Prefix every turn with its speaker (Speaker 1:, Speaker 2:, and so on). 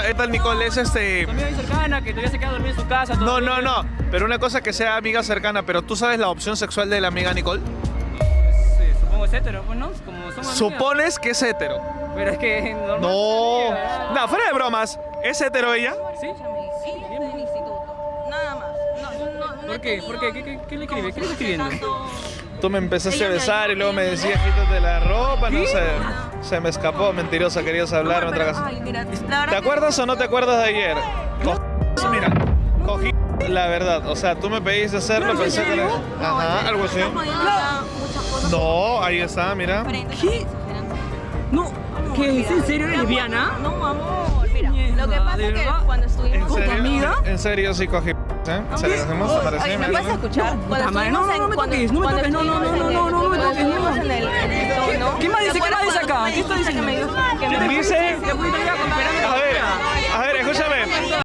Speaker 1: ¿Qué tal, Nicole? Es
Speaker 2: Tu amiga bien cercana, que todavía se queda dormida en su casa.
Speaker 1: No,
Speaker 2: todo
Speaker 1: no,
Speaker 2: bien.
Speaker 1: no. Pero una cosa que sea amiga cercana, pero ¿tú sabes la opción sexual de la amiga Nicole?
Speaker 2: Sí, supongo es hetero, pues, ¿no? Como somos amigas.
Speaker 1: Supones que es hetero.
Speaker 2: Pero es que normal.
Speaker 1: No. No, fuera de bromas. ¿Es hetero ella?
Speaker 2: ¿Sí?
Speaker 3: Ella está en el instituto. Nada más. No
Speaker 2: ¿Por
Speaker 3: he
Speaker 2: qué?
Speaker 3: tenido
Speaker 2: ¿Por qué? ¿Qué le escribe? ¿Qué le está escribiendo?
Speaker 3: tanto-
Speaker 1: Tú me empezaste a
Speaker 3: Ella me
Speaker 1: besar y
Speaker 3: ayudó,
Speaker 1: luego me
Speaker 3: ella me
Speaker 1: decías
Speaker 3: ayudó.
Speaker 1: quítate la ropa, no
Speaker 2: ¿Qué?
Speaker 1: sé. Se me escapó, mentirosa, querías hablar,
Speaker 3: No,
Speaker 1: otra
Speaker 3: pero,
Speaker 1: cosa.
Speaker 3: ay, mira, la verdad
Speaker 1: ¿Te
Speaker 3: que-
Speaker 1: acuerdas o no te acuerdas de ayer? Mira, cogí la verdad. O sea, tú me pediste hacerlo, pensé que era...
Speaker 3: No,
Speaker 1: Ajá, algo así.
Speaker 3: estamos poniendo ya muchas cosas
Speaker 1: No, ahí está, mira.
Speaker 3: diferentes,
Speaker 2: ¿Qué?
Speaker 3: exagerando.
Speaker 2: No, ¿qué? ¿Es en serio? ¿Eres lesbiana?
Speaker 3: No, amor, mira, lo que pasa
Speaker 2: ¿De
Speaker 3: es que
Speaker 2: verdad?
Speaker 3: cuando
Speaker 1: ¿En
Speaker 3: estuvimos
Speaker 2: ¿Con tu
Speaker 1: serio?
Speaker 2: amiga?
Speaker 1: En serio, sí cogí. ¿Eh? ¿Se le hacemos? ¿Se parece?
Speaker 3: Oye, ¿me
Speaker 1: Mira,
Speaker 3: puedes escuchar?
Speaker 2: No,
Speaker 3: Cuando
Speaker 2: puta madre,
Speaker 3: estuvimos
Speaker 2: no,
Speaker 3: en-
Speaker 2: no me
Speaker 3: cuando-
Speaker 2: toques, no me
Speaker 3: cuando
Speaker 2: toques, no, no,
Speaker 3: estuvimos
Speaker 2: no,
Speaker 3: en
Speaker 2: no,
Speaker 3: el-
Speaker 2: no me
Speaker 3: cuando
Speaker 2: toques, no.
Speaker 3: estuvimos en el tono,
Speaker 2: ¿Qué más dice?
Speaker 3: ¿te
Speaker 2: ¿Qué más
Speaker 3: acuerdas
Speaker 2: dice acá?
Speaker 3: cuando
Speaker 2: ¿Qué está
Speaker 3: me dijiste
Speaker 2: diciendo?
Speaker 3: que me
Speaker 1: Dice...
Speaker 2: Ya, pues, ya, comparame.
Speaker 1: A ver,